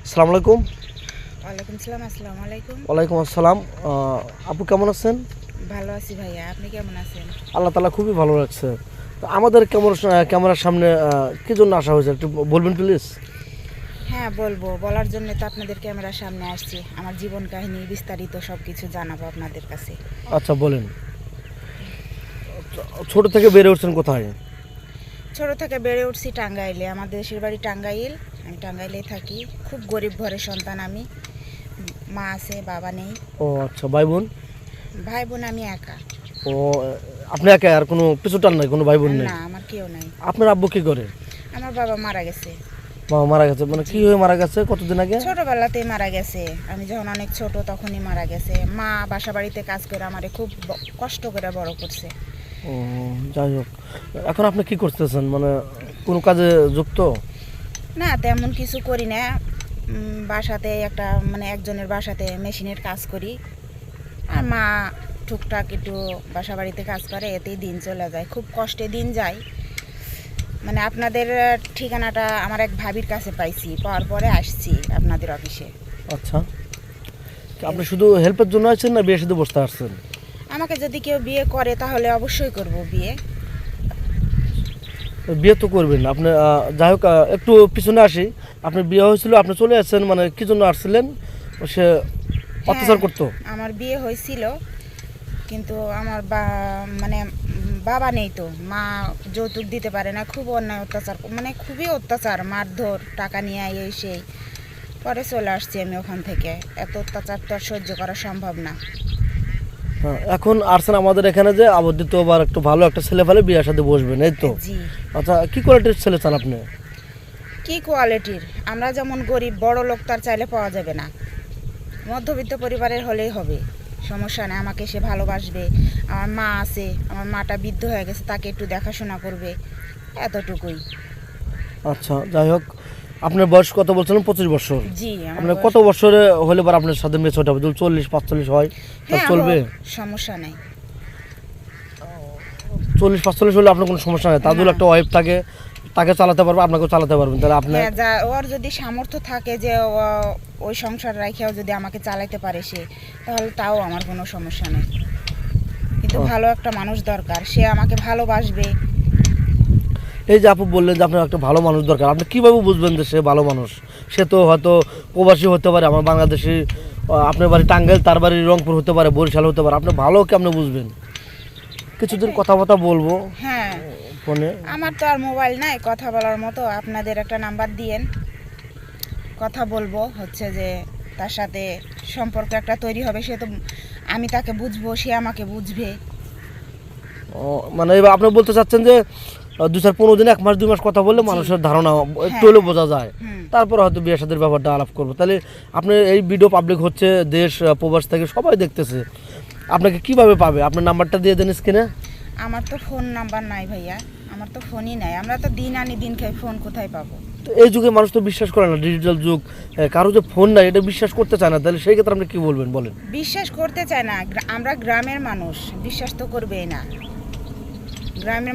আসসালামু আলাইকুম। ওয়ালাইকুম সালাম। আসসালামু আলাইকুম। ওয়ালাইকুম আসসালাম। আপু কেমন আছেন? ভালো আছি ভাইয়া, আপনি কেমন আছেন? আল্লাহ তাআলা খুবই ভালো রাখছে। তো আমাদের ক্যামেরার সামনে কি জন্য আসা হয়েছে একটু বলবেন প্লিজ? হ্যাঁ বলবো, বলার জন্য তো আপনাদের ক্যামেরার সামনে আসছি। আমার জীবন কাহিনী বিস্তারিত সব কিছু জানাবো আপনাদের কাছে। আচ্ছা বলেন। ছোট থেকে বেড়ে উঠছেন কোথায়? ছোট থেকে বেড়ে উঠছি টাঙ্গাইলে। আমার দেশের বাড়ি টাঙ্গাইল। আমি টাঙ্গাইলেই থাকি। খুব গরিব ঘরের সন্তান আমি। মা আছে, বাবা নেই। ও আচ্ছা, ভাই বোন? ভাই বোন আমি একা। ও, আপনি একা, আর কোনো পিছু টান নাই, কোনো ভাই বোন নেই? না, আমার কেউ নাই। আপনার আব্বু কি করে? আমার বাবা মারা গেছে। বাবা মারা গেছে, মানে কি হয়ে মারা গেছে, কতদিন আগে? ছোটবেলাতেই মারা গেছে। আমি যখন অনেক ছোট তখনই মারা গেছে। মা বাসা বাড়িতে কাজ করে আমারে খুব কষ্ট করে বড় করছে। ও, যাই হোক, এখন আপনি কি করতেছেন, মানে কোনো কাজে যুক্ত? না, তেমন কিছু করি না। বাসাতে একটা মানে একজনের বাসাতে মেশিনের কাজ করি। আর মা টুকটাক একটু বাসা বাড়িতে কাজ করে, এতেই দিন চলে যায়। খুব কষ্টে দিন যায়। মানে আপনাদের ঠিকানাটা আমার এক ভাবির কাছে পাইছি, পাওয়ার পরে আসছি আপনাদের অফিসে। আচ্ছা, আপনি শুধু হেল্পের জন্য আসছেন না বিয়ে সাথে বসতে আসছেন? আমাকে যদি কেউ বিয়ে করে তাহলে অবশ্যই করব বিয়ে। বিয়ে তো করবেন আপনি। যাই হোক, একটু পিছনে আসি। আপনার বিয়ে হয়েছিল, আপনি চলে আসছেন, মানে কি জন্য আসছিলেন? সে অত্যাচার করতো? আমার বিয়ে হয়েছিল, কিন্তু আমার মানে বাবা নেই তো, মা যৌতুক দিতে পারে না। খুব অন্যায় অত্যাচার, মানে খুবই অত্যাচার, মারধর, টাকা নিয়ে এই সেই। পরে চলে আসছি আমি ওখান থেকে। এত অত্যাচার তো আর সহ্য করা সম্ভব না। হ্যাঁ, এখন আসছেন আমাদের এখানে যে আবদ্ধিত আবার একটু ভালো একটা ছেলে ফেলে বিয়ের সাথে বসবেন, এই তো? জি। আচ্ছা, কি কোয়ালিটির ছেলে চান আপনি? কি কোয়ালিটির? আমরা যেমন গরিব, বড় লোক তার চাইলে পাওয়া যাবে না। মধ্যবিত্ত পরিবারের হলেই হবে, সমস্যা নেই। আমাকে সে ভালোবাসবে। আমার মা আছে, আমার মাটা বৃদ্ধ হয়ে গেছে, তাকে একটু দেখাশোনা করবে, এতটুকুই। আচ্ছা, যাই হোক, আপনার বয়স কত বলছিলেন? 25 বছর। জি। আপনার কত বছরে হলে পর আপনার সাথে মেয়ে ছোট হবে? যদি 40-45 হয় তাহলে হ্যাঁ, চলবে? সমস্যা নেই। 40-45 হলে আপনার কোনো সমস্যা নেই। তার যদি একটা ওয়াইফ থাকে, তাকে চালাতে পারবে, আপনাকেও চালাতে পারবেন, তাহলে আপনি। হ্যাঁ, ওর যদি সামর্থ্য থাকে যে ওই সংসার রাখিয়াও যদি আমাকে চালাইতে পারে সে, তাহলে তাও আমার কোনো সমস্যা নেই। কিন্তু ভালো একটা মানুষ দরকার, সে আমাকে ভালোবাসবে। এই যে আপু বললেন যে আপনার একটা ভালো মানুষ দরকার, আপনি কীভাবে বুঝবেন যে সে ভালো মানুষ? সে তো হয়তো প্রবাসী হতে পারে, আমার বাংলাদেশি। আপনার বাড়ি টাঙ্গাইল, তার বাড়ি রংপুর হতে পারে, বরিশাল হতে পারে। আপনি ভালো কেমনে বুঝবেন? কিছুদিন কথাবার্তা বলবো হ্যাঁ, ফোনে। আমার তো আর মোবাইল নাই কথা বলার মতো। আপনাদের একটা নাম্বার দিয়েন, কথা বলবো। হচ্ছে যে তার সাথে সম্পর্ক একটা তৈরি হবে। সে তো, আমি তাকে বুঝবো, সে আমাকে বুঝবে। মানে এবার আপনি বলতে চাচ্ছেন যে 2-15 দিন, 1 মাস 2 মাস কথা বললে মানুষের ধারণা একটু হলেও বোঝা যায়, তারপর হয়তো বিয়ের সাথে ব্যাপারটা আলাপ করবো। তাহলে আপনি এই ভিডিও পাবলিক হচ্ছে, দেশ প্রবাস থেকে সবাই দেখতেছে, আপনাকে কিভাবে পাবে? আপনার নাম্বারটা দিয়ে দেন স্ক্রিনে। আমার তো ফোন নাম্বার নাই ভাইয়া, আমার তো ফোনই নাই। আমরা তো দিন আনি দিন খাই, ফোন কোথায় পাবো? তো এই যুগে মানুষ তো বিশ্বাস করে না, ডিজিটাল যুগ, কারো যে ফোন নাই এটা বিশ্বাস করতে চায় না। তাহলে সেই ক্ষেত্রে আপনি কি বলবেন বলেন? বিশ্বাস করতে চায় না। আমরা গ্রামের মানুষ, বিশ্বাস তো করবেই না। গ্রামের